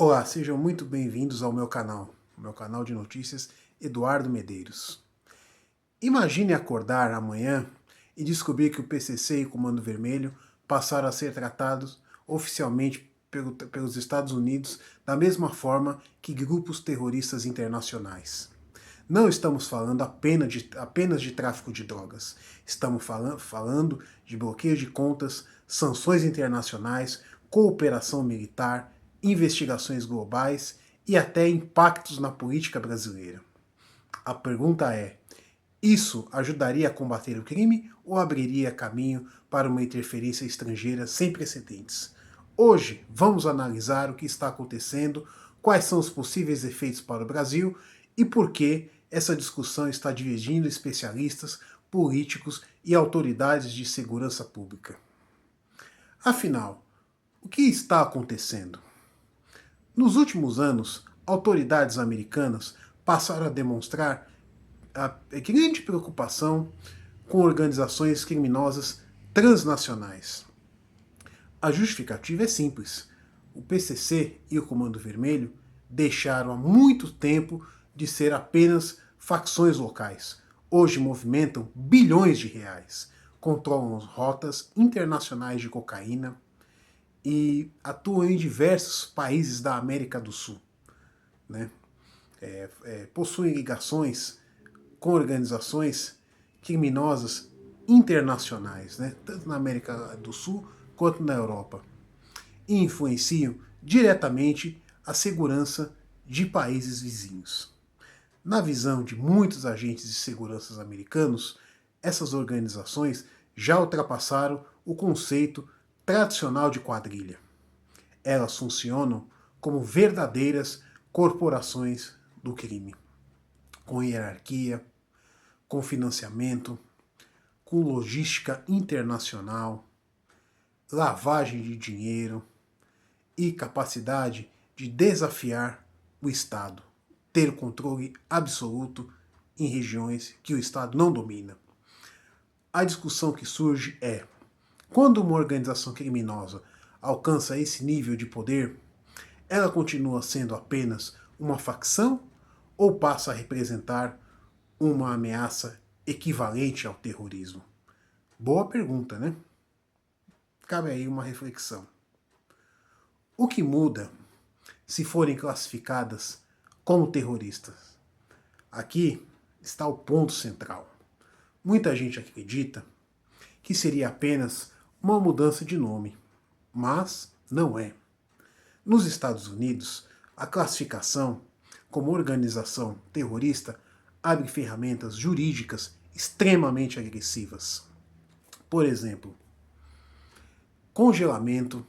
Olá, sejam muito bem-vindos ao meu canal de notícias Eduardo Medeiros. Imagine acordar amanhã e descobrir que o PCC e o Comando Vermelho passaram a ser tratados oficialmente pelos Estados Unidos da mesma forma que grupos terroristas internacionais. Não estamos falando apenas de tráfico de drogas. Estamos falando de bloqueio de contas, sanções internacionais, cooperação militar, investigações globais e até impactos na política brasileira. A pergunta é: isso ajudaria a combater o crime ou abriria caminho para uma interferência estrangeira sem precedentes? Hoje vamos analisar o que está acontecendo, quais são os possíveis efeitos para o Brasil e por que essa discussão está dividindo especialistas, políticos e autoridades de segurança pública. Afinal, o que está acontecendo? Nos últimos anos, autoridades americanas passaram a demonstrar a grande preocupação com organizações criminosas transnacionais. A justificativa é simples. O PCC e o Comando Vermelho deixaram há muito tempo de ser apenas facções locais. Hoje movimentam bilhões de reais, controlam rotas internacionais de cocaína e atuam em diversos países da América do Sul. Né? Possuem ligações com organizações criminosas internacionais, né? Tanto na América do Sul quanto na Europa, e influenciam diretamente a segurança de países vizinhos. Na visão de muitos agentes de segurança americanos, essas organizações já ultrapassaram o conceito tradicional de quadrilha. Elas funcionam como verdadeiras corporações do crime, com hierarquia, com financiamento, com logística internacional, lavagem de dinheiro e capacidade de desafiar o Estado, ter o controle absoluto em regiões que o Estado não domina. A discussão que surge é: quando uma organização criminosa alcança esse nível de poder, ela continua sendo apenas uma facção ou passa a representar uma ameaça equivalente ao terrorismo? Boa pergunta, né? Cabe aí uma reflexão. O que muda se forem classificadas como terroristas? Aqui está o ponto central. Muita gente acredita que seria apenas uma mudança de nome, mas não é. Nos Estados Unidos, a classificação como organização terrorista abre ferramentas jurídicas extremamente agressivas. Por exemplo, congelamento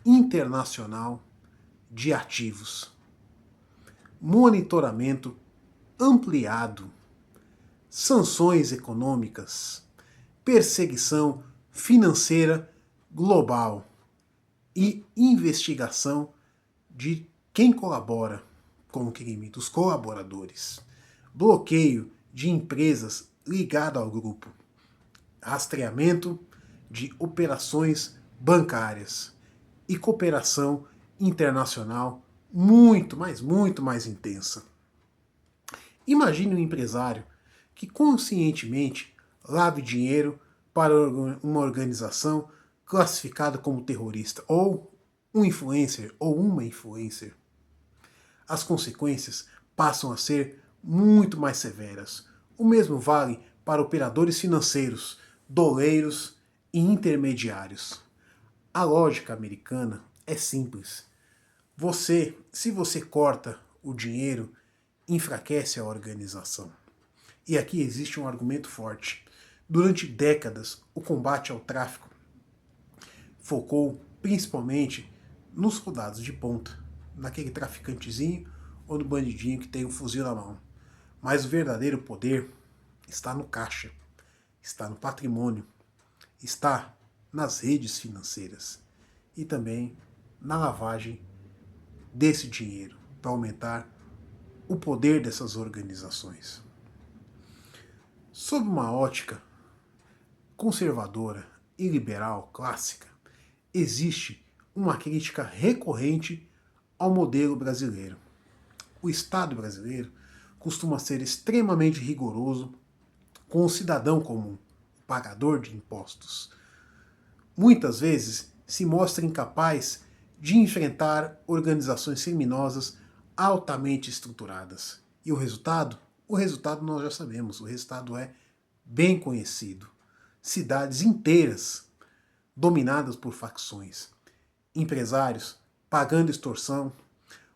internacional de ativos, monitoramento ampliado, sanções econômicas, perseguição financeira global e investigação de quem colabora com o crime, dos colaboradores, bloqueio de empresas ligadas ao grupo, rastreamento de operações bancárias e cooperação internacional muito, mas muito mais intensa. Imagine um empresário que conscientemente lave dinheiro para uma organização classificada como terrorista, ou um influencer ou uma influencer. As consequências passam a ser muito mais severas. O mesmo vale para operadores financeiros, doleiros e intermediários. A lógica americana é simples. Se você corta o dinheiro, enfraquece a organização. E aqui existe um argumento forte. Durante décadas, o combate ao tráfico focou principalmente nos soldados de ponta, naquele traficantezinho ou no bandidinho que tem um fuzil na mão. Mas o verdadeiro poder está no caixa, está no patrimônio, está nas redes financeiras e também na lavagem desse dinheiro para aumentar o poder dessas organizações. Sob uma ótica conservadora e liberal clássica, existe uma crítica recorrente ao modelo brasileiro. O Estado brasileiro costuma ser extremamente rigoroso com o cidadão comum, o pagador de impostos. Muitas vezes se mostra incapaz de enfrentar organizações criminosas altamente estruturadas. E o resultado? O resultado nós já sabemos, o resultado é bem conhecido. Cidades inteiras dominadas por facções, empresários pagando extorsão,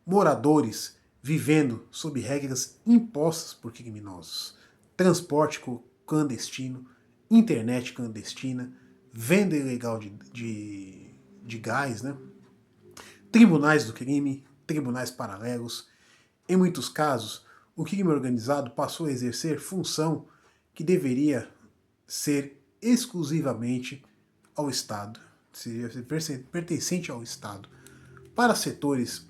moradores vivendo sob regras impostas por criminosos, transporte clandestino, internet clandestina, venda ilegal de gás, né? Tribunais do crime, tribunais paralelos. Em muitos casos, o crime organizado passou a exercer função que deveria ser exclusivamente ao Estado, seria pertencente ao Estado. Para setores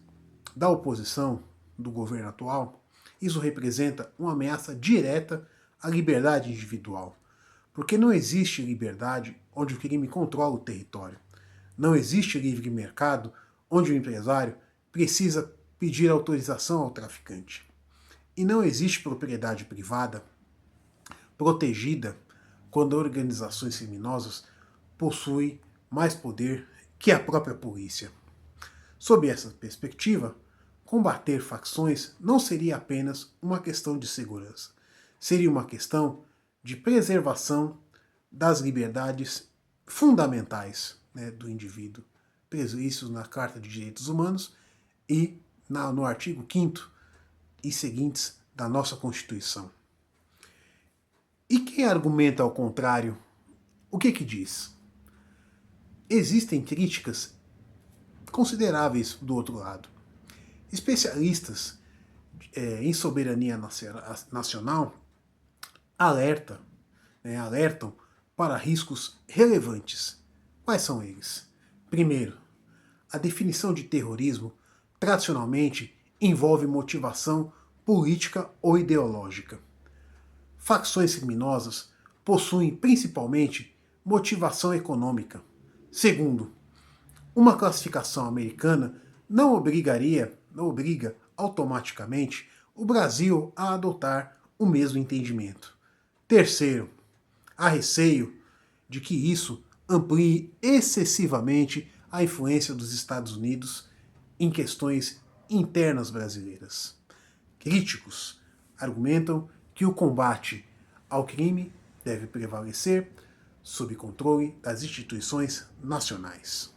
da oposição do governo atual, isso representa uma ameaça direta à liberdade individual, porque não existe liberdade onde o crime controla o território. Não existe livre mercado onde o empresário precisa pedir autorização ao traficante. E não existe propriedade privada protegida quando organizações criminosas possuem mais poder que a própria polícia. Sob essa perspectiva, combater facções não seria apenas uma questão de segurança, seria uma questão de preservação das liberdades fundamentais, né, do indivíduo, previstos na Carta de Direitos Humanos e no artigo 5º e seguintes da nossa Constituição. E quem argumenta ao contrário, o que diz? Existem críticas consideráveis do outro lado. Especialistas em soberania nacional alertam para riscos relevantes. Quais são eles? Primeiro, a definição de terrorismo tradicionalmente envolve motivação política ou ideológica. Facções criminosas possuem principalmente motivação econômica. Segundo, uma classificação americana não obriga automaticamente o Brasil a adotar o mesmo entendimento. Terceiro, há receio de que isso amplie excessivamente a influência dos Estados Unidos em questões internas brasileiras. Críticos argumentam que o combate ao crime deve prevalecer sob controle das instituições nacionais.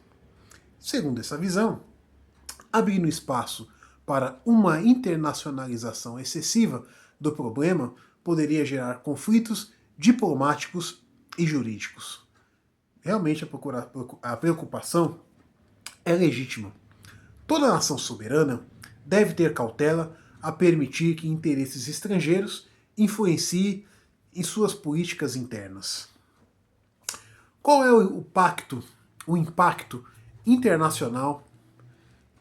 Segundo essa visão, abrindo espaço para uma internacionalização excessiva do problema poderia gerar conflitos diplomáticos e jurídicos. Realmente a preocupação é legítima. Toda nação soberana deve ter cautela a permitir que interesses estrangeiros influenciem em suas políticas internas. Qual é o impacto internacional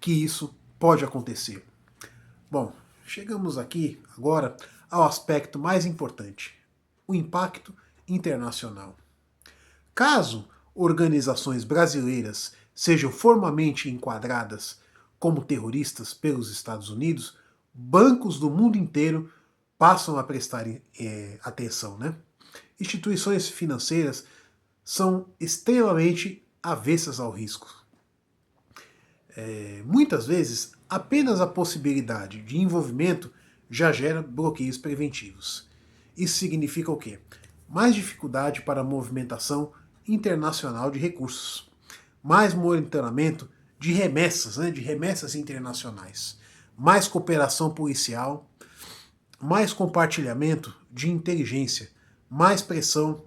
que isso pode acontecer? Bom, chegamos aqui agora ao aspecto mais importante, o impacto internacional. Caso organizações brasileiras sejam formalmente enquadradas como terroristas pelos Estados Unidos, bancos do mundo inteiro passam a prestar atenção, né? Instituições financeiras são extremamente avessas ao risco. Muitas vezes, apenas a possibilidade de envolvimento já gera bloqueios preventivos. Isso significa o quê? Mais dificuldade para a movimentação internacional de recursos, mais monitoramento de remessas internacionais, mais cooperação policial, mais compartilhamento de inteligência, mais pressão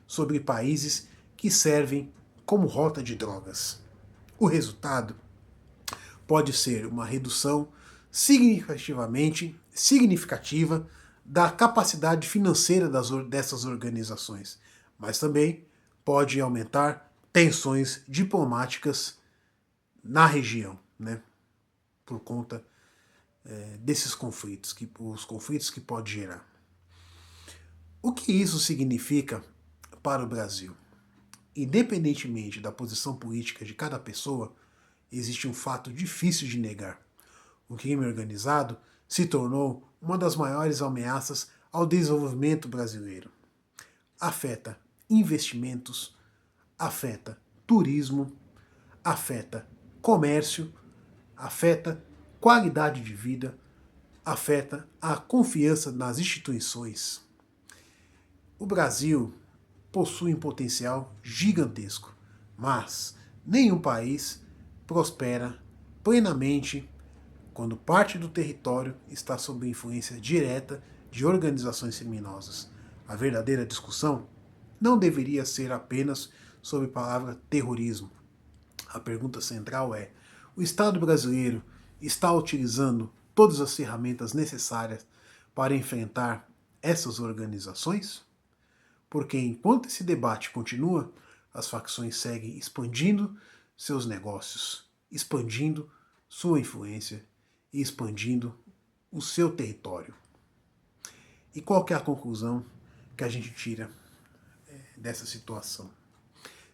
sobre países que servem como rota de drogas. O resultado pode ser uma redução significativa da capacidade financeira dessas organizações, mas também pode aumentar tensões diplomáticas na região, né, por conta desses conflitos, os conflitos que pode gerar. O que isso significa para o Brasil? Independentemente da posição política de cada pessoa, existe um fato difícil de negar. O crime organizado se tornou uma das maiores ameaças ao desenvolvimento brasileiro. Afeta investimentos, afeta turismo, afeta comércio, afeta qualidade de vida, afeta a confiança nas instituições. O Brasil possui um potencial gigantesco, mas nenhum país prospera plenamente quando parte do território está sob influência direta de organizações criminosas. A verdadeira discussão não deveria ser apenas sobre a palavra terrorismo. A pergunta central é: o Estado brasileiro está utilizando todas as ferramentas necessárias para enfrentar essas organizações? Porque enquanto esse debate continua, as facções seguem expandindo seus negócios, expandindo sua influência e expandindo o seu território. E qual que é a conclusão que a gente tira dessa situação?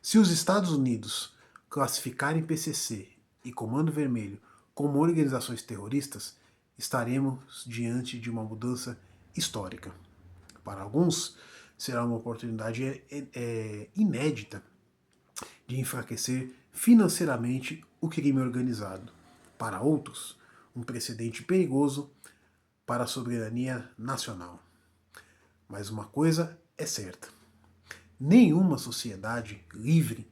Se os Estados Unidos classificarem PCC e Comando Vermelho como organizações terroristas, estaremos diante de uma mudança histórica. Para alguns, será uma oportunidade inédita de enfraquecer financeiramente o crime organizado. Para outros, um precedente perigoso para a soberania nacional. Mas uma coisa é certa: nenhuma sociedade livre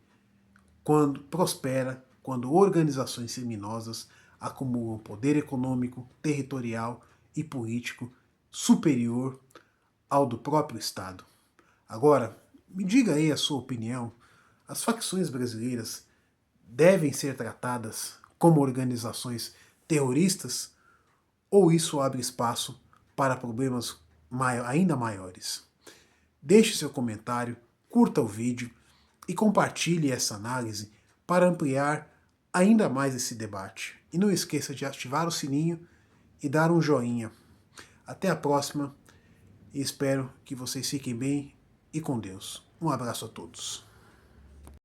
prospera quando organizações criminosas acumulam poder econômico, territorial e político superior ao do próprio Estado. Agora, me diga aí a sua opinião: as facções brasileiras devem ser tratadas como organizações terroristas ou isso abre espaço para problemas ainda maiores? Deixe seu comentário, curta o vídeo e compartilhe essa análise para ampliar ainda mais esse debate. E não esqueça de ativar o sininho e dar um joinha. Até a próxima e espero que vocês fiquem bem e com Deus. Um abraço a todos.